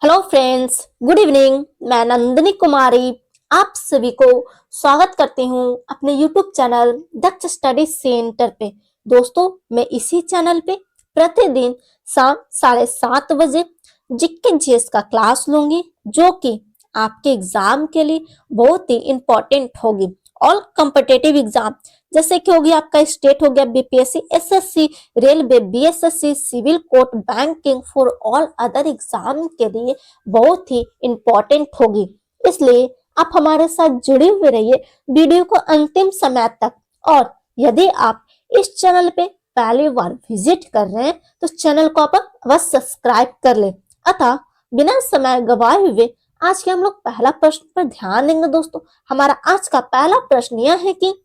Hello friends, good evening. मैं नंदिनी कुमारी आप सभी को स्वागत करती हूँ अपने यूट्यूब चैनल दक्ष स्टडी सेंटर पे। दोस्तों, मैं इसी चैनल पे प्रतिदिन शाम 7:30 बजे जीके जीएस का क्लास लूंगी, जो कि आपके एग्जाम के लिए बहुत ही इंपॉर्टेंट होगी। ऑल कॉम्पिटेटिव एग्जाम जैसे कि होगी आपका स्टेट हो गया, BPSC, SSC, railway, BSSC, civil court, banking, for all other exam के लिए बहुत ही इंपॉर्टेंट होगी। इसलिए आप हमारे साथ जुड़े हुए रहिए वीडियो को अंतिम समय तक। और यदि आप इस चैनल पे पहली बार विजिट कर रहे हैं तो चैनल को आप अवश्य सब्सक्राइब कर ले। अतः बिना समय गवाए हुए आज के हम लोग पहला प्रश्न पर ध्यान देंगे। दोस्तों, हमारा आज का पहला प्रश्न यह है कि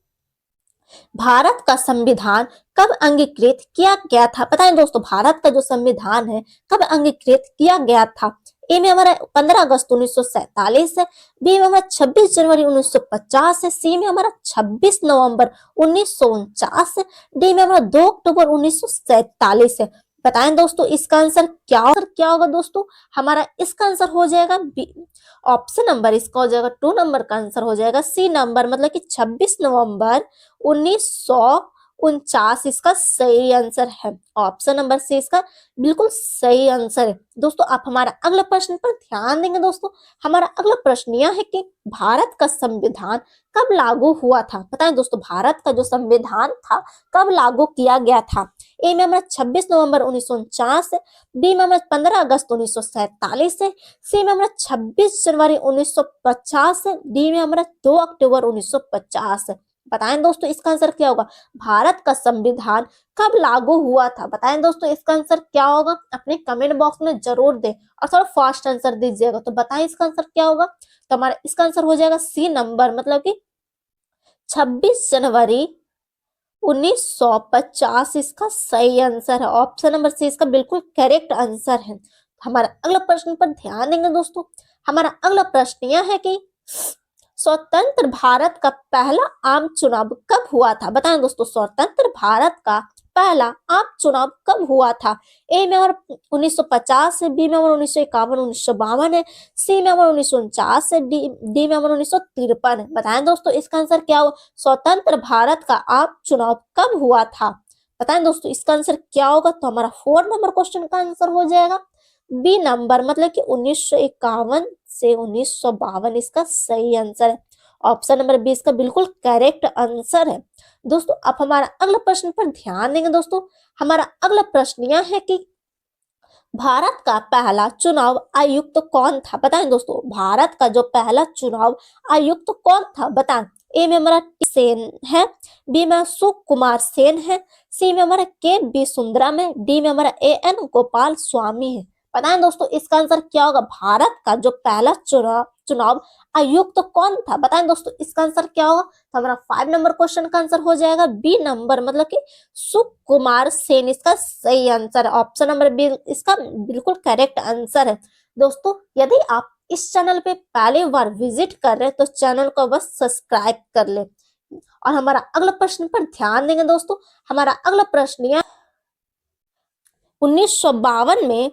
भारत का संविधान कब अंगीकृत किया गया था? पता है दोस्तों, भारत का जो संविधान है कब अंगीकृत किया गया था? ए में हमारा 15 अगस्त 1947 है, बी में हमारा 26 जनवरी 1950 है, सी में हमारा 26 नवंबर 1949 है, डी में हमारा 2 अक्टूबर 1947 है। बताएं दोस्तों, इसका आंसर क्या होगा? दोस्तों, हमारा इसका आंसर हो जाएगा बी। ऑप्शन नंबर इसका हो जाएगा 2 नंबर का आंसर हो जाएगा सी नंबर, मतलब कि 26 नवंबर 1949 इसका सही आंसर है। ऑप्शन नंबर सी इसका बिल्कुल सही आंसर है। दोस्तों, आप हमारा अगला प्रश्न पर ध्यान देंगे। दोस्तों, हमारा अगला प्रश्न यह है कि भारत का संविधान कब लागू हुआ था? पता है दोस्तों, भारत का जो संविधान था कब लागू किया गया था? ए में हमारा 26 नवंबर 1949 है, बी में हमारा 15 अगस्त 1947 है, सी में हमारा 26 जनवरी 1950 है, डी में हमारा 2 अक्टूबर 1950 है। बताएं दोस्तों, इसका आंसर क्या होगा? भारत का संविधान कब लागू हुआ था? बताएं दोस्तों, इसका आंसर क्या होगा? अपने कमेंट बॉक्स में जरूर दें और थोड़ा फास्ट आंसर दीजिएगा। तो बताएं इसका आंसर क्या होगा? तो हमारा इसका आंसर हो जाएगा सी नंबर, मतलब कि 26 जनवरी 1950 इसका सही आंसर है। ऑप्शन नंबर सी इसका बिल्कुल करेक्ट आंसर है। हमारा अगला प्रश्न पर ध्यान देंगे। दोस्तों, हमारा अगला प्रश्न यह है कि स्वतंत्र भारत का पहला आम चुनाव कब हुआ था? बताएं दोस्तों, स्वतंत्र भारत का पहला आम चुनाव कब हुआ था? ए में हमारा 1950 है, बी में हमारा 1951, 1952 है, सी में हमारा 1949 है, डी में हमारा 1953 है। बताएं दोस्तों, इसका आंसर क्या हुआ? स्वतंत्र भारत का आम चुनाव कब हुआ था? बताएं दोस्तों, इसका आंसर क्या होगा? तो हमारा 4 नंबर क्वेश्चन का आंसर हो जाएगा बी नंबर, मतलब कि 1951 से 1952 इसका सही आंसर है। ऑप्शन नंबर बी इसका बिल्कुल करेक्ट आंसर है। दोस्तों, आप हमारा अगला प्रश्न पर ध्यान देंगे। दोस्तों, हमारा अगला प्रश्न यह है कि भारत का पहला चुनाव आयुक्त कौन था? बताएं दोस्तों, भारत का जो पहला चुनाव आयुक्त कौन था? बताएं। ए में हमारा सेन है, बी में सुकुमार सेन है, सी में हमारा के बी सुंदरम है, डी में हमारा ए एन गोपाल स्वामी है। बताएं दोस्तों, इसका आंसर क्या होगा? भारत का जो पहला चुनाव चुनाव आयुक्त तो कौन था? बताएं दोस्तों, इसका आंसर क्या होगा? तो हमारा 5 नंबर क्वेश्चन का आंसर हो जाएगा बी नंबर, मतलब कि सुकुमार सेन इसका सही आंसर है। ऑप्शन नंबर बी इसका बिल्कुल करेक्ट आंसर है। दोस्तों, यदि आप इस चैनल पे पहली बार विजिट कर रहे हैं तो चैनल को बस सब्सक्राइब कर ले। और हमारा अगला प्रश्न पर ध्यान देंगे। दोस्तों, हमारा अगला प्रश्न यह 1952 में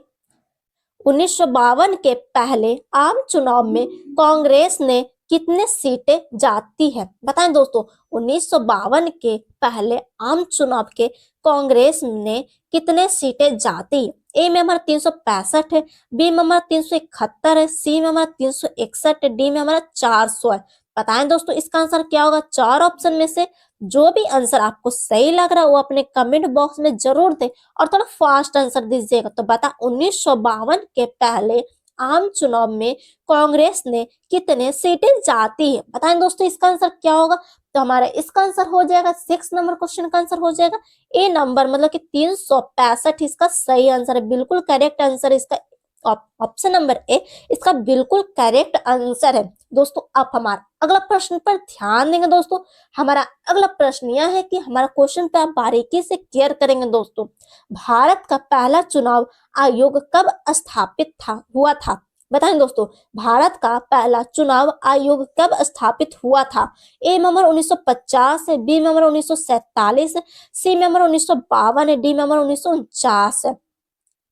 1952 के पहले आम चुनाव में कांग्रेस ने कितने सीटें जीती है? बताएं दोस्तों, 1952 के पहले आम चुनाव के कांग्रेस ने कितने सीटें जीती? ए में हमारा 365 है, बी में हमारा 371 है, सी में हमारा 361 है, डी में हमारा 400 है। बताएं दोस्तों, इसका आंसर क्या होगा? चार ऑप्शन में से जो भी आंसर आपको सही लग रहा है वो अपने कमेंट बॉक्स में जरूर दें और थोड़ा फास्ट आंसर दीजिएगा। तो बता, 1952 के पहले आम चुनाव में कांग्रेस ने कितने सीटें जीती है? बताएं दोस्तों, इसका आंसर क्या होगा? तो हमारा इसका आंसर हो जाएगा 6 नंबर क्वेश्चन का आंसर हो जाएगा ए नंबर, मतलब कि 365 इसका सही आंसर है। बिल्कुल करेक्ट आंसर इसका ऑप्शन नंबर ए इसका बिल्कुल करेक्ट आंसर है। दोस्तों, आप हमारा अगला प्रश्न पर ध्यान देंगे। दोस्तों, हमारा अगला प्रश्न यह है कि हमारा क्वेश्चन पे आप बारीकी से क्लियर करेंगे। दोस्तों, भारत का पहला चुनाव आयोग कब स्थापित हुआ था? बताएं दोस्तों, भारत का पहला चुनाव आयोग कब स्थापित हुआ था? ए में हमारा 1950 है, बी में हमारा 1947 है, सी में हमारा 1952 है, डी में हमारा 1949 है।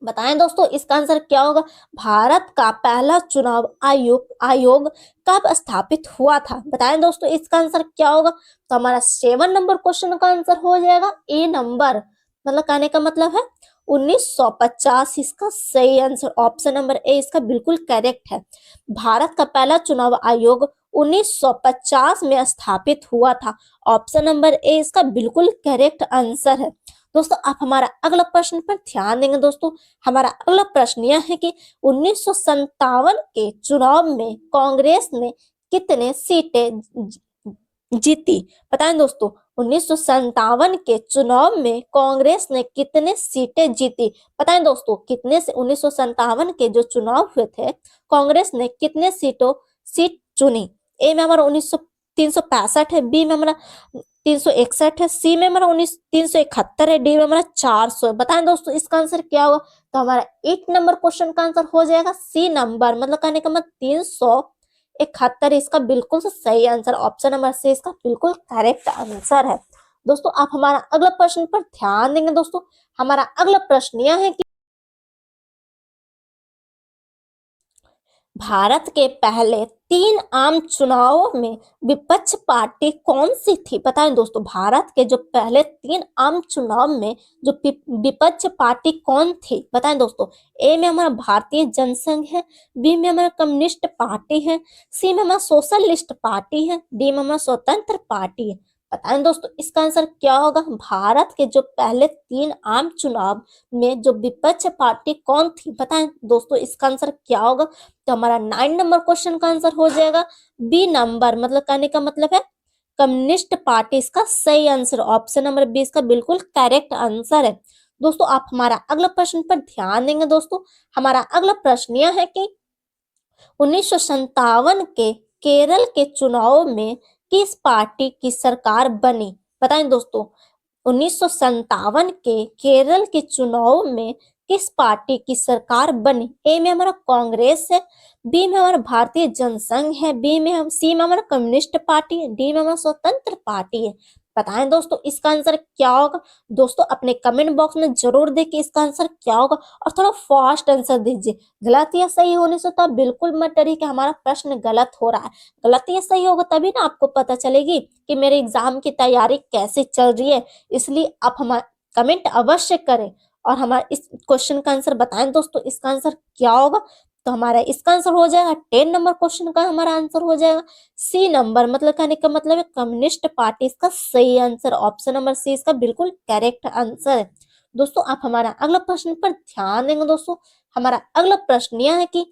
बताएं दोस्तों इसका आंसर क्या होगा। भारत का पहला चुनाव आयोग कब स्थापित हुआ था। बताएं दोस्तों इसका आंसर क्या होगा। तो हमारा 7 नंबर क्वेश्चन का आंसर हो जाएगा ए नंबर, मतलब कहने का मतलब है 1950। इसका सही आंसर ऑप्शन नंबर ए इसका बिल्कुल करेक्ट है। भारत का पहला चुनाव आयोग 1950 में स्थापित हुआ था। ऑप्शन नंबर ए इसका बिल्कुल करेक्ट आंसर है। दोस्तों आप हमारा अगला प्रश्न पर ध्यान देंगे। दोस्तों हमारा अगला प्रश्न यह है कि 1957 के चुनाव में कांग्रेस ने कितने सीटें जीती। बताएं दोस्तों 1957 के चुनाव में कांग्रेस ने कितने सीटें जीती। बताएं दोस्तों कितने से 1957 के जो चुनाव हुए थे कांग्रेस ने कितने सीट चुनी। ए में हमारा 365 है, बी में हमारा 361 है, सी में हमारा 371 है, डी में हमारा 400 है। बताएं दोस्तों इसका आंसर क्या होगा। तो हमारा 8 नंबर क्वेश्चन का आंसर हो जाएगा सी नंबर, मतलब कहने का मतलब 371 इसका बिल्कुल सही आंसर। ऑप्शन नंबर सी इसका बिल्कुल करेक्ट आंसर है। दोस्तों आप हमारा अगला प्रश्न पर ध्यान देंगे। दोस्तों हमारा अगला प्रश्न यह है कि भारत के पहले 3 आम चुनावों में विपक्ष पार्टी कौन सी थी। बताएं दोस्तों भारत के जो पहले 3 आम चुनाव में जो विपक्ष पार्टी कौन थी। बताएं दोस्तों ए में हमारा भारतीय जनसंघ है, बी में हमारा कम्युनिस्ट पार्टी है, सी में हमारा सोशलिस्ट पार्टी है, डी में हमारा स्वतंत्र पार्टी है। बताएं दोस्तों इसका आंसर क्या होगा। भारत के जो पहले 3 आम चुनाव में जो विपक्ष पार्टी कौन थी। बताएं दोस्तों इसका आंसर क्या होगा। तो हमारा 9 नंबर क्वेश्चन का आंसर हो जाएगा बी नंबर, मतलब कहने का मतलब है कम्युनिस्ट पार्टी इसका सही आंसर। ऑप्शन नंबर बी इसका बिल्कुल करेक्ट आंसर है। दोस्तों आप हमारा अगला प्रश्न पर ध्यान देंगे। दोस्तों हमारा अगला प्रश्न यह है कि 1957 के केरल के चुनाव में किस पार्टी की सरकार बनी। बताएं दोस्तों 1957 के केरल के चुनाव में किस पार्टी की सरकार बनी। ए में हमारा कांग्रेस है, बी में हमारा भारतीय जनसंघ है, सी में हमारा कम्युनिस्ट पार्टी है, डी में हमारा स्वतंत्र पार्टी है। बताएं दोस्तों इसका आंसर क्या होगा। दोस्तों अपने कमेंट बॉक्स में जरूर देखिए इसका आंसर क्या होगा और थोड़ा फास्ट आंसर दीजिए। गलत या सही होने से तो आप बिल्कुल मत डरिए कि हमारा प्रश्न गलत हो रहा है। गलत या सही होगा तभी ना आपको पता चलेगी कि मेरे एग्जाम की तैयारी कैसे चल रही है। इसलिए आप हमारा कमेंट अवश्य करें और हमारे इस क्वेश्चन का आंसर बताएं। दोस्तों इसका आंसर क्या होगा। तो हमारा इसका आंसर हो जाएगा 10 नंबर क्वेश्चन का हमारा आंसर हो जाएगा सी नंबर, मतलब कहने का मतलब है कम्युनिस्ट पार्टी इसका सही आंसर। ऑप्शन नंबर सी इसका बिल्कुल करेक्ट आंसर है। दोस्तों आप हमारा अगला प्रश्न पर ध्यान देंगे। दोस्तों हमारा अगला प्रश्न यह है कि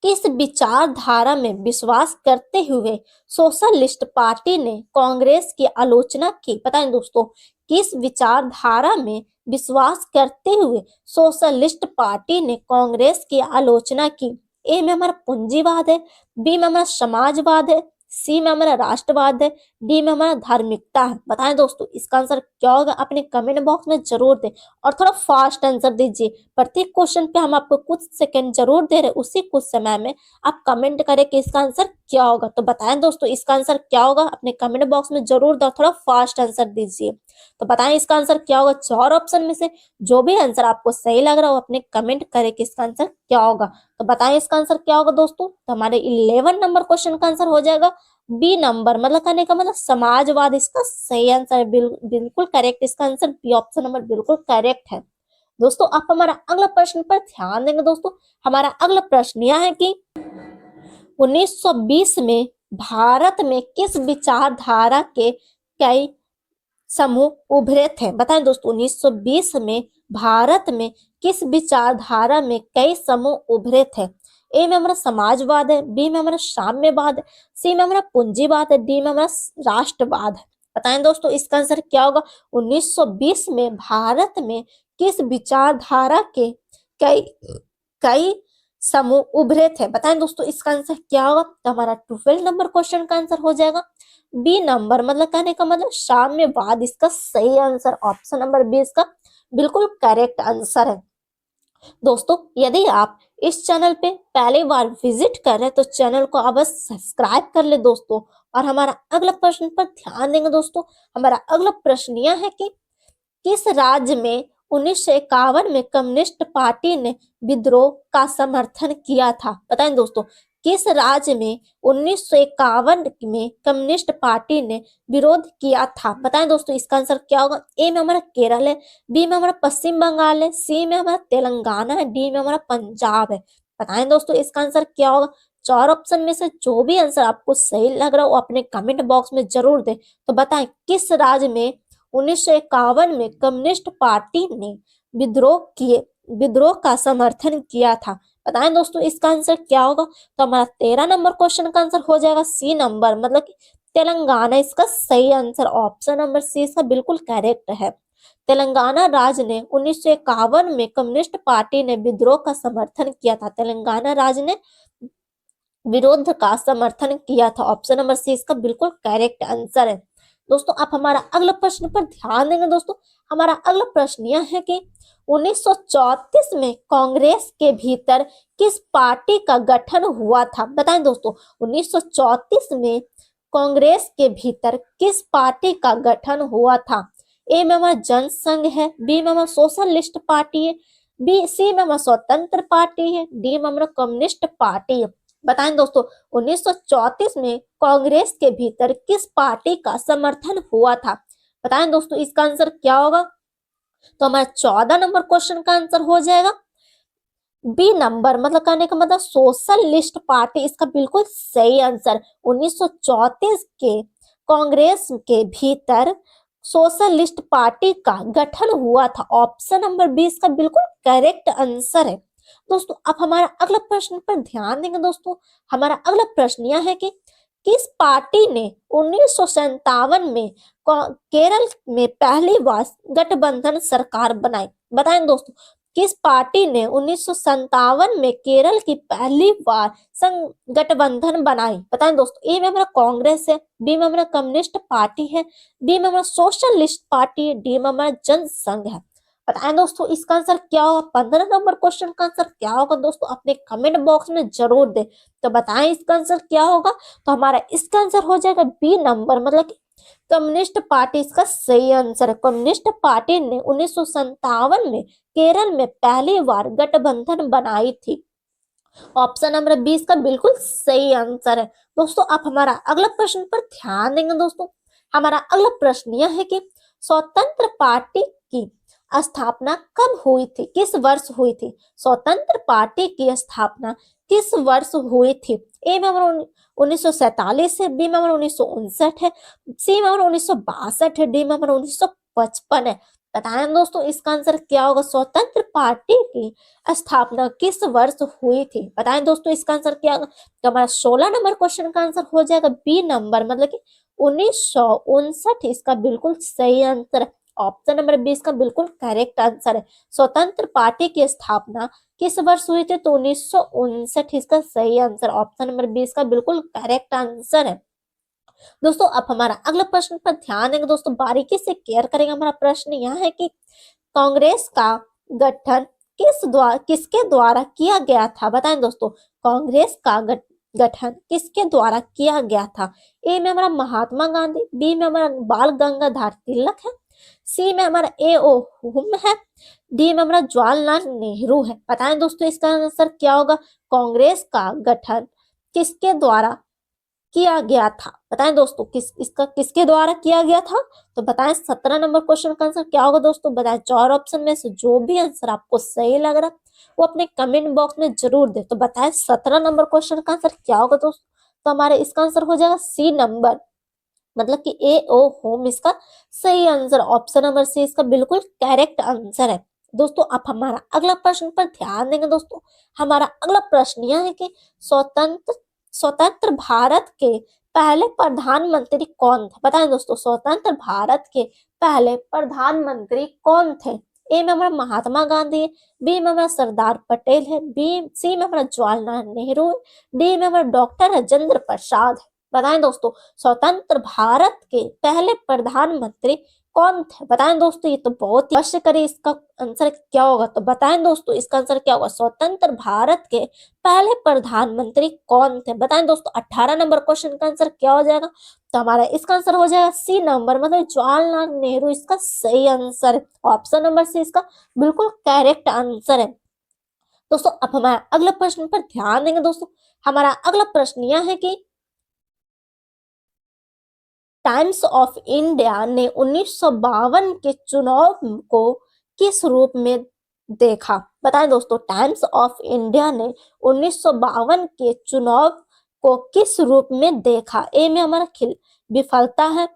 किस विचारधारा में विश्वास करते हुए सोशलिस्ट पार्टी ने कांग्रेस की आलोचना की। बताएं दोस्तों किस विचारधारा में विश्वास करते हुए सोशलिस्ट पार्टी ने कांग्रेस की आलोचना की। ए में हमारा पूंजीवाद है, बी में हमारा समाजवाद है, सी में हमारा राष्ट्रवाद है, डी में हमारा धार्मिकता है। बताएं दोस्तों इसका आंसर क्या होगा। अपने कमेंट बॉक्स में जरूर दें और थोड़ा फास्ट आंसर दीजिए। प्रत्येक क्वेश्चन पे हम आपको कुछ सेकंड जरूर दे रहे, उसी कुछ समय में आप कमेंट करें कि इसका आंसर क्या होगा। तो बताएं दोस्तों इसका आंसर क्या होगा। अपने कमेंट बॉक्स में जरूर दो, थोड़ा फास्ट आंसर दीजिए। तो बताएं इसका आंसर क्या होगा। 4 ऑप्शन में से जो भी आंसर आपको सही लग रहा हो अपने कमेंट करें कि इसका आंसर क्या होगा। तो बताएं इसका आंसर क्या होगा दोस्तों। तो हमारे 11 नंबर क्वेश्चन का आंसर हो जाएगा बी नंबर, मतलब कहने का मतलब समाजवाद इसका सही आंसर है। बिल्कुल करेक्ट इसका आंसर बी ऑप्शन नंबर बिल्कुल करेक्ट है। दोस्तों आप हमारा अगला प्रश्न पर ध्यान देंगे। दोस्तों हमारा अगला प्रश्न यह है कि 1920 में भारत में किस विचारधारा के कई समूह उभरे थे। बताएं दोस्तों 1920 में भारत में किस विचारधारा में कई समूह उभरे थे। ए में हमारा समाजवाद है, बी में हमारा साम्यवाद है, सी में हमारा पूंजीवाद है, डी में हमारा राष्ट्रवाद है। बताएं दोस्तों इसका आंसर क्या होगा। 1920 में भारत में किस विचारधारा के कई कई समूह उभरे थे। बताएं दोस्तों इसका आंसर क्या होगा। तो हमारा 12 नंबर क्वेश्चन का आंसर हो जाएगा बी नंबर, मतलब कहने का मतलब साम्यवाद इसका सही आंसर। ऑप्शन नंबर बी इसका बिल्कुल करेक्ट आंसर है। दोस्तों यदि आप इस चैनल पे पहली बार विजिट कर रहे हैं तो चैनल को अवश्य सब्सक्राइब कर ले दोस्तों। और हमारा अगला प्रश्न पर ध्यान देंगे। दोस्तों हमारा अगला प्रश्न यह है कि किस राज्य में 1951 में कम्युनिस्ट पार्टी ने विद्रोह का समर्थन किया था? बताएं दोस्तों, किस राज्य में 1951 में कम्युनिस्ट पार्टी ने विरोध किया था? बताएं दोस्तों, इसका आंसर क्या होगा? ए में हमारा केरल है, बी में हमारा पश्चिम बंगाल है, सी में हमारा तेलंगाना है, डी में हमारा पंजाब है। बताएं दोस्तों, इसका आंसर क्या होगा? चार ऑप्शन में से जो भी आंसर आपको सही लग रहा हो अपने कमेंट बॉक्स में जरूर दें। तो बताएं, किस राज्य में 1951 में कम्युनिस्ट पार्टी ने विद्रोह का समर्थन किया था? बताएं दोस्तों, इसका आंसर क्या होगा? तो हमारा 13 नंबर क्वेश्चन का आंसर हो जाएगा सी नंबर, मतलब कि तेलंगाना इसका सही आंसर। ऑप्शन नंबर सी इसका बिल्कुल करेक्ट है। तेलंगाना राज्य ने 1951 में कम्युनिस्ट पार्टी ने विद्रोह का समर्थन किया था। तेलंगाना राज्य ने विरोध का समर्थन किया था। ऑप्शन नंबर सी इसका बिल्कुल करेक्ट आंसर है। दोस्तों, आप हमारा अगला प्रश्न पर ध्यान देंगे। दोस्तों, हमारा अगला प्रश्न यह है कि 1934 में कांग्रेस के भीतर किस पार्टी का गठन हुआ था? बताएं दोस्तों, 1934 में कांग्रेस के भीतर किस पार्टी का गठन हुआ था? ए में हमारा जनसंघ है, बी में हमारा सोशलिस्ट पार्टी है, बी सी में हमारा स्वतंत्र पार्टी है, डी में हमारा कम्युनिस्ट पार्टी है। बताएं दोस्तों, 1934 में कांग्रेस के भीतर किस पार्टी का समर्थन हुआ था? बताएं दोस्तों, इसका आंसर क्या होगा? तो हमारा 14 नंबर क्वेश्चन का आंसर हो जाएगा बी नंबर, मतलब कहने का मतलब सोशलिस्ट पार्टी इसका बिल्कुल सही आंसर। 1934 के कांग्रेस के भीतर सोशलिस्ट पार्टी का गठन हुआ था। ऑप्शन नंबर बी इसका बिल्कुल करेक्ट आंसर है। दोस्तों, अब हमारा अगला प्रश्न पर ध्यान देंगे। दोस्तों, हमारा अगला प्रश्न यह है कि किस पार्टी ने 1957 में केरल में पहली बार गठबंधन सरकार बनाई? बताएं दोस्तों, किस पार्टी ने 1957 में केरल की पहली बार गठबंधन बनाई? बताएं दोस्तों, ए में हमारा कांग्रेस है, बी में हमारा कम्युनिस्ट पार्टी है, बी में हमारा सोशलिस्ट पार्टी है, डी में हमारा जनसंघ है। बताएं दोस्तों, इसका आंसर क्या होगा? 15 नंबर क्वेश्चन का आंसर क्या होगा? दोस्तों, अपने कमेंट बॉक्स में जरूर दे। तो बताएं इसका आंसर क्या होगा? तो हमारा इसका आंसर हो जाएगा बी नंबर, मतलब कि कम्युनिस्ट पार्टी इसका सही आंसर है। कम्युनिस्ट पार्टी ने 1957 में केरल में पहली बार गठबंधन बनाई थी। ऑप्शन नंबर 20 का बिल्कुल सही आंसर है। दोस्तों, आप हमारा अगला प्रश्न पर ध्यान देंगे। दोस्तों, हमारा अगला प्रश्न यह है कि स्वतंत्र पार्टी की स्थापना कब हुई थी? किस वर्ष हुई थी? स्वतंत्र पार्टी की स्थापना किस वर्ष हुई थी? ए में हमारा 1947 है, बी में हमारा 1959 है, सी में हमारा 1962 है, डी में हमारा 1955 है। बताएं दोस्तों, इसका आंसर क्या होगा? स्वतंत्र पार्टी की स्थापना किस वर्ष हुई थी? बताएं दोस्तों, इसका आंसर क्या होगा? तो हमारा 16 नंबर क्वेश्चन का आंसर हो जाएगा बी नंबर, मतलब कि 1959 इसका बिल्कुल सही आंसर है। ऑप्शन नंबर 20 का बिल्कुल करेक्ट आंसर है। स्वतंत्र पार्टी की स्थापना किस वर्ष हुई थी? तो 1959 इसका सही आंसर। ऑप्शन नंबर 20 का बिल्कुल करेक्ट आंसर है। दोस्तों, अब हमारा अगला प्रश्न पर ध्यान देंगे। दोस्तों, बारीकी से केयर करेंगे। हमारा प्रश्न यह है कि कांग्रेस का गठन किसके द्वारा किया गया था? बताएं दोस्तों, कांग्रेस का गठन किसके द्वारा किया गया था? ए में हमारा महात्मा गांधी, बी में हमारा बाल गंगाधर तिलक है, सी में हमारा ए ओ हुम है, डी में हमारा जवाहरलाल नेहरू है। बताएं दोस्तों, इसका आंसर क्या होगा? कांग्रेस का गठन किसके द्वारा किया गया था? बताएं दोस्तों, किसके द्वारा किया गया था? तो बताएं 17 नंबर क्वेश्चन का आंसर क्या होगा? दोस्तों, बताएं चार ऑप्शन में से जो भी आंसर आपको सही लग रहा वो अपने कमेंट बॉक्स में जरूर दे। तो बताएं 17 नंबर क्वेश्चन का आंसर क्या होगा? दोस्तों, तो हमारे इसका आंसर हो जाएगा सी नंबर, मतलब कि ए ओ होम इसका सही आंसर। ऑप्शन नंबर सी इसका बिल्कुल करेक्ट आंसर है। दोस्तों, आप हमारा अगला प्रश्न पर ध्यान देंगे। दोस्तों, हमारा अगला प्रश्न यह है कि स्वतंत्र भारत के पहले प्रधानमंत्री कौन थे? बताएं दोस्तों, स्वतंत्र भारत के पहले प्रधानमंत्री कौन थे? ए में हमारा महात्मा गांधी है, बी में हमारा सरदार पटेल है, बी सी में हमारा जवाहरलाल नेहरू है, डी में हमारा डॉक्टर राजेंद्र प्रसाद है। बताएं दोस्तों, स्वतंत्र भारत के पहले प्रधानमंत्री कौन थे? बताएं दोस्तों, ये तो बहुत ही अवश्य करिए, इसका आंसर क्या होगा? तो बताएं दोस्तों, इसका आंसर क्या होगा? स्वतंत्र भारत के पहले प्रधानमंत्री कौन थे? बताएं दोस्तों, 18 नंबर क्वेश्चन का आंसर क्या हो जाएगा? तो हमारा इसका आंसर हो जाएगा सी नंबर, मतलब जवाहरलाल नेहरू इसका सही आंसर है। ऑप्शन नंबर सी इसका बिल्कुल करेक्ट आंसर है। दोस्तों अब हमारा अगला प्रश्न पर ध्यान देंगे। दोस्तों हमारा अगला प्रश्न यह है कि टाइम्स ऑफ इंडिया ने 1952 के चुनाव को किस रूप में देखा? बताएं दोस्तों, टाइम्स ऑफ इंडिया ने 1952 के चुनाव को किस रूप में देखा? ए में हमारा विफलता है,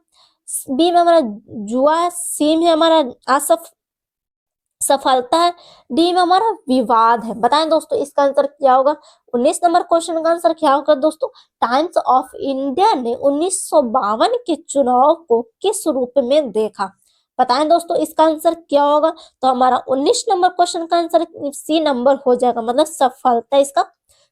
बी में हमारा जुआ है, सी में हमारा सफलता है, डी में हमारा विवाद है। बताएं दोस्तों, इसका आंसर क्या होगा? 19 नंबर क्वेश्चन का आंसर क्या होगा दोस्तों? टाइम्स ऑफ इंडिया ने 1952 के चुनाव को किस रूप में देखा? बताएं दोस्तों, इसका आंसर क्या होगा? तो हमारा 19 नंबर क्वेश्चन का आंसर सी नंबर हो जाएगा, मतलब सफलता इसका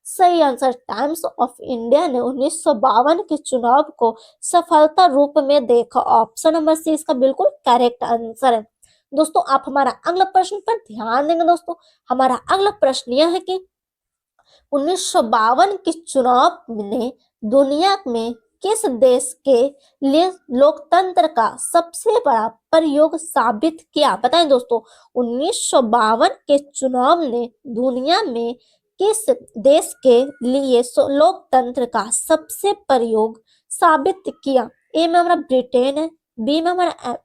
सही आंसर। टाइम्स ऑफ इंडिया ने 1952 के चुनाव को सफलता रूप में देखा। ऑप्शन नंबर सी इसका बिल्कुल करेक्ट आंसर है। दोस्तों आप हमारा अगला प्रश्न पर ध्यान देंगे। दोस्तों हमारा अगला प्रश्न यह है कि 1952 के चुनाव ने दुनिया में किस देश के लिए लोकतंत्र का सबसे बड़ा प्रयोग साबित किया? बताएं दोस्तों, 1952 के चुनाव ने दुनिया में किस देश के लिए लोकतंत्र का सबसे प्रयोग साबित किया? ए में हमारा ब्रिटेन है, बी में हमारा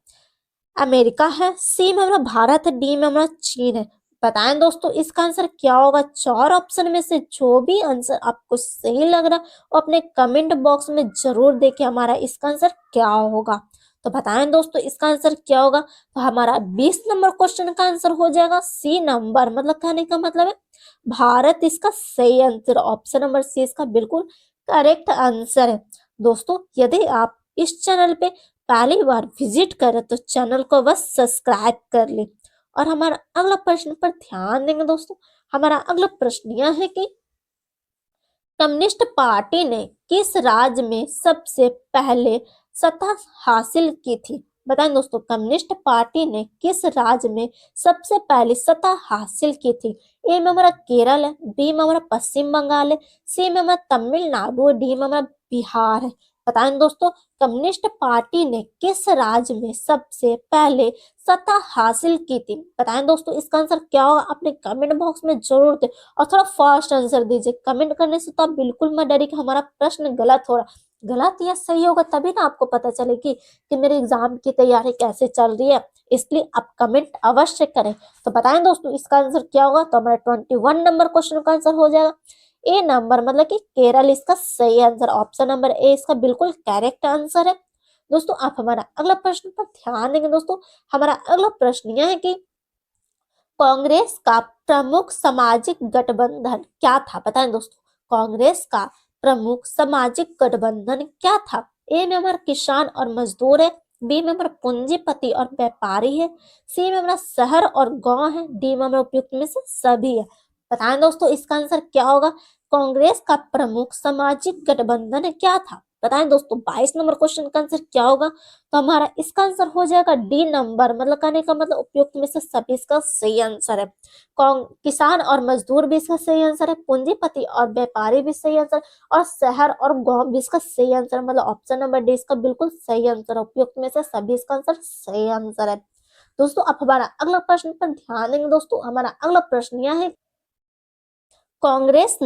अमेरिका है, सी में हमारा भारत है, डी में हमारा चीन है। बताएं दोस्तों, इसका आंसर क्या होगा? 4 ऑप्शन में से जो भी आंसर आपको सही लग रहा वो अपने कमेंट बॉक्स में जरूर देखिए हमारा इसका आंसर क्या होगा। तो बताएं दोस्तों, इसका आंसर क्या होगा? तो हमारा 20 नंबर क्वेश्चन का आंसर हो जाएगा सी नंबर, मतलब कहने का मतलब है भारत इसका सही आंसर। ऑप्शन नंबर सी इसका बिल्कुल करेक्ट आंसर है। दोस्तों यदि आप इस चैनल पे पहली बार विजिट करें तो चैनल को बस सब्सक्राइब कर ले। और हमारा अगला प्रश्न पर ध्यान देंगे। दोस्तों हमारा अगला प्रश्न यह है कि कम्युनिस्ट पार्टी ने किस राज्य में सबसे पहले सत्ता हासिल की थी? बताएं दोस्तों, कम्युनिस्ट पार्टी ने किस राज्य में सबसे पहले सत्ता हासिल की थी? ए में हमारा केरल है, बी में हमारा पश्चिम बंगाल है, सी में हमारा तमिलनाडु, डी में हमारा बिहार है। बताएं दोस्तों, कम्युनिस्ट पार्टी ने किस राज्य में सबसे पहले सत्ता हासिल की थी? बताएं दोस्तों, इसका आंसर क्या होगा? अपने कमेंट बॉक्स में जरूर दें और थोड़ा फास्ट आंसर दीजिए। कमेंट करने से तो आप बिल्कुल मत डरिए कि हमारा प्रश्न गलत हो रहा, गलत या सही होगा तभी ना आपको पता चलेगी कि मेरे एग्जाम की तैयारी कैसे चल रही है। इसलिए आप कमेंट अवश्य करें। तो बताएं दोस्तों, इसका आंसर क्या होगा? तो हमारा 21 नंबर क्वेश्चन का आंसर हो जाएगा ए नंबर, मतलब कि केरल इसका सही आंसर। ऑप्शन नंबर ए इसका बिल्कुल करेक्ट आंसर है। दोस्तों आप हमारा अगला प्रश्न पर ध्यान देंगे। दोस्तों हमारा अगला प्रश्न यह है कि कांग्रेस का प्रमुख सामाजिक गठबंधन क्या था? बताएं दोस्तों, कांग्रेस का प्रमुख सामाजिक गठबंधन क्या था? ए में हमारा किसान और मजदूर है, बी में हमारा पूंजीपति और व्यापारी है, सी में हमारा शहर और गांव है, डी में हमारा उपयुक्त में से सभी है। बताएं दोस्तों, इसका आंसर क्या होगा? कांग्रेस का प्रमुख सामाजिक गठबंधन क्या था? बताएं दोस्तों, 22 नंबर क्वेश्चन का आंसर क्या होगा? तो हमारा इसका आंसर हो जाएगा डी नंबर, मतलब कहने का मतलब उपयुक्त में से सभी इसका सही आंसर है। किसान और मजदूर भी इसका सही आंसर है, पूंजीपति और व्यापारी भी सही आंसर, और शहर और गांव भी इसका सही आंसर, मतलब ऑप्शन नंबर डी इसका बिल्कुल सही आंसर है। उपयुक्त में से सभी इसका आंसर सही आंसर है। दोस्तों अब हमारा अगला प्रश्न पर ध्यान देंगे। दोस्तों हमारा अगला प्रश्न यह है, कांग्रेस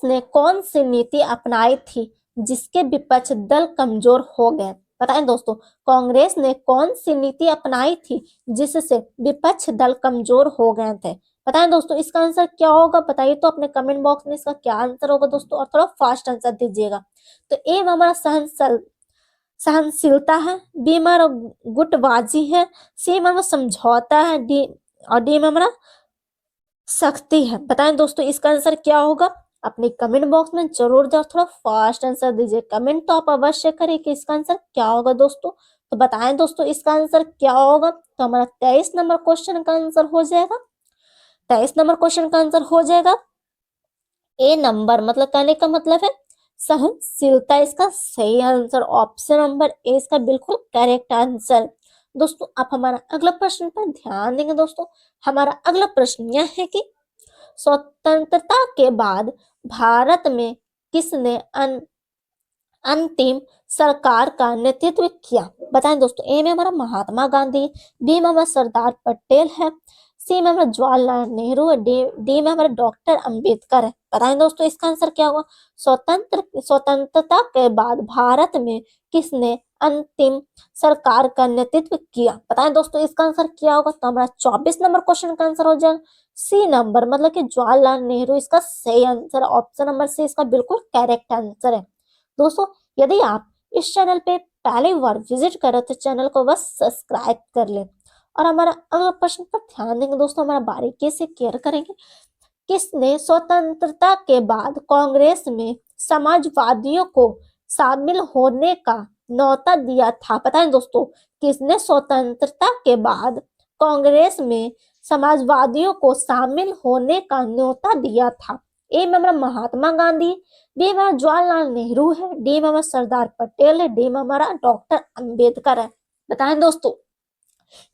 ने कौन सी नीति अपनाई थी जिसके विपक्ष दल कमजोर हो गए? बताएं दोस्तों, कांग्रेस ने कौन सी नीति अपनाई थी जिससे विपक्ष दल कमजोर हो गए थे? बताएं दोस्तों, इसका आंसर क्या होगा? बताइए तो अपने कमेंट बॉक्स में इसका क्या आंसर होगा दोस्तों, और थोड़ा फास्ट आंसर दीजिएगा। तो ए में हमारा सहनशीलता है, बी में हमारा गुटबाजी है, सी में हमारा समझौता है, डी में हमारा सख्ती है। बताएं दोस्तों, इसका आंसर क्या होगा? अपने कमेंट बॉक्स में जरूर जाओ, थोड़ा फास्ट आंसर दीजिए। कमेंट तो आप अवश्य करें कि इसका आंसर क्या होगा दोस्तों। तो बताएं दोस्तों, इसका आंसर क्या होगा? तो हमारा 23 नंबर क्वेश्चन का आंसर हो जाएगा, 23 नंबर क्वेश्चन का आंसर हो जाएगा ए नंबर, मतलब कहने का मतलब है सहनशीलता इसका सही आंसर, ऑप्शन नंबर ए इसका बिल्कुल करेक्ट आंसर। दोस्तों आप हमारा अगला प्रश्न पर ध्यान देंगे। दोस्तों हमारा अगला प्रश्न यह है कि स्वतंत्रता के बाद भारत में किसने अंतिम सरकार का नेतृत्व किया? बताएं दोस्तों। ए में हमारा महात्मा गांधी, बी में हमारा सरदार पटेल है, सी में हमारा जवाहरलाल नेहरू है, डी में हमारा डॉक्टर अंबेडकर है। बताएं दोस्तों इसका आंसर क्या होगा? स्वतंत्रता के बाद भारत में किसने अंतिम सरकार का नेतृत्व किया? बताएं दोस्तों इसका आंसर क्या होगा? तो हमारा 24 नंबर क्वेश्चन का आंसर हो जाएगा सी नंबर, मतलब कि जवाहरलाल नेहरू इसका सही आंसर, ऑप्शन नंबर सी इसका बिल्कुल करेक्ट आंसर है। दोस्तों यदि आप इस चैनल पे पहली बार विजिट करें तो चैनल को बस सब्सक्राइब कर लें। और हमारा अगला प्रश्न पर ध्यान देंगे। दोस्तों हमारा बारीकी से केयर करेंगे। किसने स्वतंत्रता के बाद कांग्रेस में समाजवादियों को शामिल होने का न्योता दिया था? पता है दोस्तों किसने स्वतंत्रता के बाद कांग्रेस में समाजवादियों को शामिल होने का न्योता दिया था? ए में हमारा महात्मा गांधी, बी में जवाहरलाल नेहरू है, डी में हमारा सरदार पटेल है, डी में हमारा डॉक्टर अंबेडकर है। बताएं दोस्तों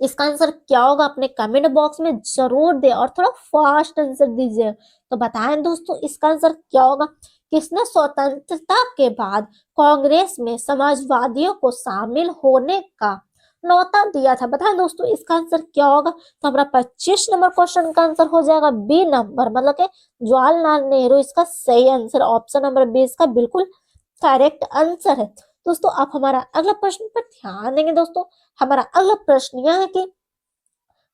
इसका आंसर क्या होगा? अपने कमेंट बॉक्स में जरूर दे और थोड़ा फास्ट आंसर दीजिए। तो बताएं दोस्तों इसका आंसर क्या होगा? किसने स्वतंत्रता के बाद कांग्रेस में समाजवादियों को शामिल होने का न्योता दिया था? बताएं दोस्तों इसका आंसर क्या होगा? तो हमारा 25 नंबर क्वेश्चन का आंसर हो जाएगा बी नंबर, मतलब कि जवाहरलाल नेहरू इसका सही आंसर, ऑप्शन नंबर बी इसका बिल्कुल करेक्ट आंसर है। दोस्तों आप हमारा अगला प्रश्न पर ध्यान देंगे। दोस्तों हमारा अगला प्रश्न यह है कि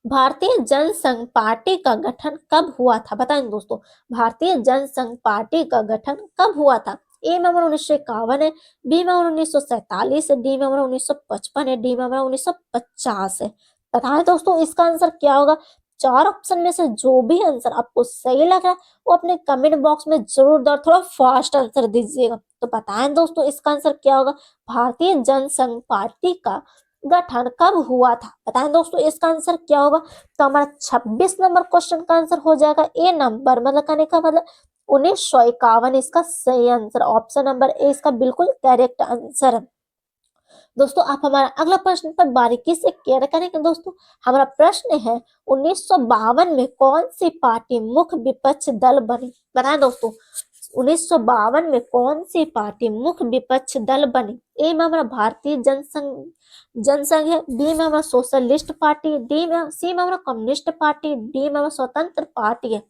भारतीय जनसंघ पार्टी का गठन कब हुआ था? बताएं दोस्तों भारतीय जनसंघ पार्टी का गठन कब हुआ था? ए में हमारा 1951 है, बी में हमारा 1947 है, डी में हमारा 1955 है, डी में हमारा 1950 है। बताएं दोस्तों इसका आंसर क्या होगा? चार ऑप्शन में से जो भी आंसर आपको सही लग रहा है वो अपने कमेंट बॉक्स में जरूर दो, थोड़ा फास्ट आंसर दीजिएगा। तो बताएं दोस्तों इसका आंसर क्या होगा? भारतीय जनसंघ पार्टी का गठन कब हुआ था? बताएं दोस्तों इसका आंसर क्या होगा? तो हमारा 26 नंबर क्वेश्चन का आंसर हो जाएगा ए नंबर, मतलब कहने का मतलब 1951 इसका सही आंसर, ऑप्शन नंबर ए इसका बिल्कुल करेक्ट आंसर है। दोस्तों आप हमारा अगला प्रश्न पर बारीकी से केयर करेंगे। दोस्तों हमारा प्रश्न है 1952 में कौन सी पार्टी मुख्य विपक्ष दल बनी? बताएं दोस्तों 1952 में कौन सी पार्टी मुख्य विपक्ष दल बनी? ए में हमारा भारतीय जनसंघ है, बी में हमारा सोशलिस्ट पार्टी, सी में हमारा कम्युनिस्ट पार्टी, डी में हमारा स्वतंत्र पार्टी है।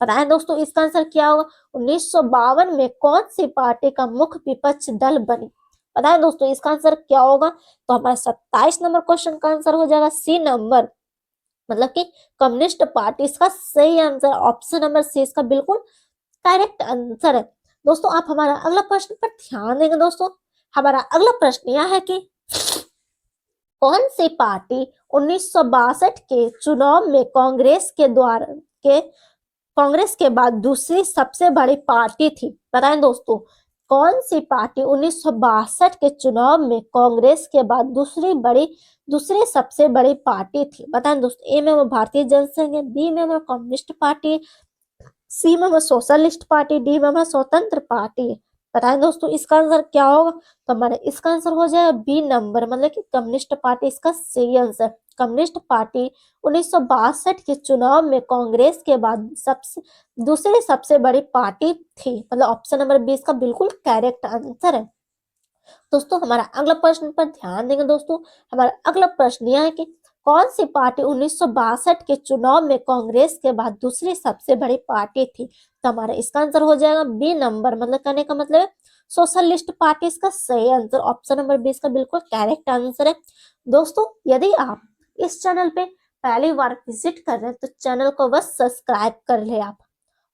बताएं दोस्तों इसका आंसर क्या होगा? 1952 में कौन सी पार्टी का मुख्य विपक्ष दल बनी? बताएं दोस्तों इसका आंसर क्या होगा? तो हमारा 27 नंबर क्वेश्चन का आंसर हो जाएगा सी नंबर, मतलब कि कम्युनिस्ट पार्टी इसका सही आंसर, ऑप्शन नंबर सी इसका बिल्कुल करेक्ट आंसर है। दोस्तों आप हमारा अगला प्रश्न पर ध्यान देंगे। दोस्तों हमारा अगला प्रश्न यह है कि कौन सी पार्टी 1962 के चुनाव में कांग्रेस के बाद दूसरी सबसे बड़ी पार्टी थी? बताएं दोस्तों कौन सी पार्टी 1962 के चुनाव में कांग्रेस के बाद दूसरी सबसे बड़ी पार्टी थी? बताएं दोस्तों ए में वो भारतीय जनसंघ है, बी में वो कम्युनिस्ट पार्टी, सी में वो सोशलिस्ट पार्टी, डी में वो स्वतंत्र पार्टी। बताएं दोस्तों इसका आंसर क्या होगा? तो हमारा इसका आंसर हो जाएगा बी नंबर, मतलब कि कम्युनिस्ट पार्टी इसका सही आंसर। कम्युनिस्ट पार्टी 1962 के चुनाव में कांग्रेस के बाद दूसरी सबसे बड़ी पार्टी थी, मतलब ऑप्शन नंबर बी इसका बिल्कुल करेक्ट आंसर है। दोस्तों हमारा अगला प्रश्न पर ध्यान देंगे। दोस्तों हमारा अगला प्रश्न यह है कि कौन सी पार्टी 1962 के चुनाव में कांग्रेस के बाद दूसरी सबसे बड़ी पार्टी थी? तो हमारा इसका आंसर हो जाएगा बी नंबर, मतलब कहने का मतलब है सोशलिस्ट पार्टी इसका सही आंसर, ऑप्शन नंबर बी इसका बिल्कुल करेक्ट आंसर है। दोस्तों यदि आप इस चैनल पे पहली बार विजिट कर रहे हैं तो चैनल को बस सब्सक्राइब कर ले आप।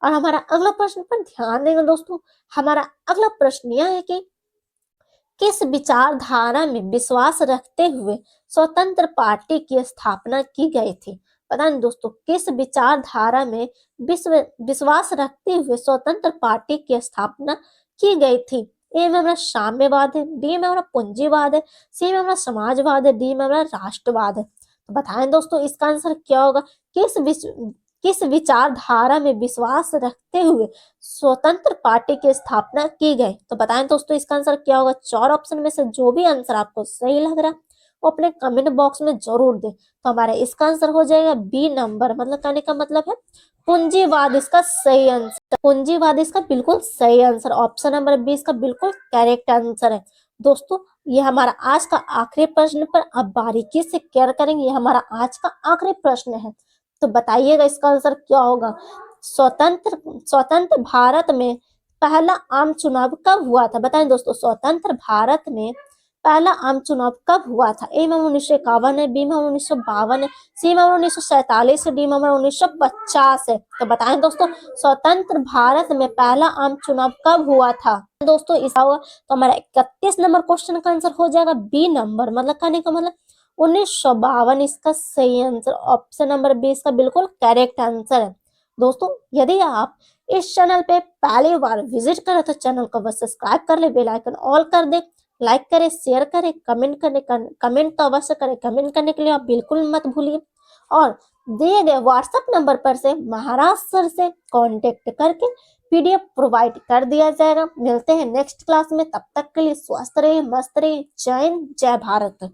और हमारा अगला प्रश्न पर ध्यान देंगे। दोस्तों हमारा अगला प्रश्न यह है कि किस विचारधारा में विश्वास रखते हुए स्वतंत्र पार्टी की स्थापना की गई थी? पता नहीं दोस्तों किस विचारधारा में विश्वास रखते हुए स्वतंत्र पार्टी की स्थापना की गई थी? ए में हमारा साम्यवाद है, बी में हमारा पूंजीवाद है, सी में हमारा समाजवाद है, डी में हमारा राष्ट्रवाद है। तो बताएं दोस्तों इसका आंसर क्या होगा? किस विचारधारा में विश्वास रखते हुए स्वतंत्र पार्टी की स्थापना की गई? तो बताएं दोस्तों इसका आंसर क्या होगा। 4 ऑप्शन में से जो भी आंसर आपको सही लग रहा है वो अपने कमेंट बॉक्स में जरूर दें। तो हमारा इसका आंसर हो जाएगा बी नंबर, मतलब कहने का मतलब है पूंजीवाद इसका सही आंसर। पूंजीवाद इसका बिल्कुल सही आंसर, ऑप्शन नंबर बी इसका बिल्कुल करेक्ट आंसर है। दोस्तों ये हमारा आज का आखिरी प्रश्न पर अब बारीकी से केयर करेंगे। ये हमारा आज का आखिरी प्रश्न है, तो बताइएगा इसका आंसर क्या होगा। स्वतंत्र भारत में पहला आम चुनाव कब हुआ था? बताएं दोस्तों, स्वतंत्र भारत में पहला आम चुनाव कब हुआ था? ए में 1951 है, बी में 1952 है, सी में 1947 है, डी में 1950 है। तो बताएं दोस्तों स्वतंत्र भारत में पहला आम चुनाव कब हुआ था? दोस्तों इसका होगा तो हमारा 31 नंबर क्वेश्चन का आंसर हो जाएगा बी नंबर, मतलब कहने का मतलब 1952 इसका सही आंसर, ऑप्शन नंबर बी इसका बिल्कुल करेक्ट आंसर है। दोस्तों यदि आप इस चैनल पे पहली बार विजिट करें तो चैनल को बस सब्सक्राइब कर ले, बेल आइकन ऑल कर दे, लाइक करें, शेयर करें, कमेंट तो अवश्य करें। कमेंट करने के लिए आप बिल्कुल मत भूलिए और दिए गए व्हाट्सएप नंबर पर से महाराष्ट्र से कांटेक्ट करके पीडीएफ प्रोवाइड कर दिया जाएगा। मिलते हैं नेक्स्ट क्लास में, तब तक के लिए स्वस्थ रहिए, मस्त रहिए। जय हिंद, जय भारत।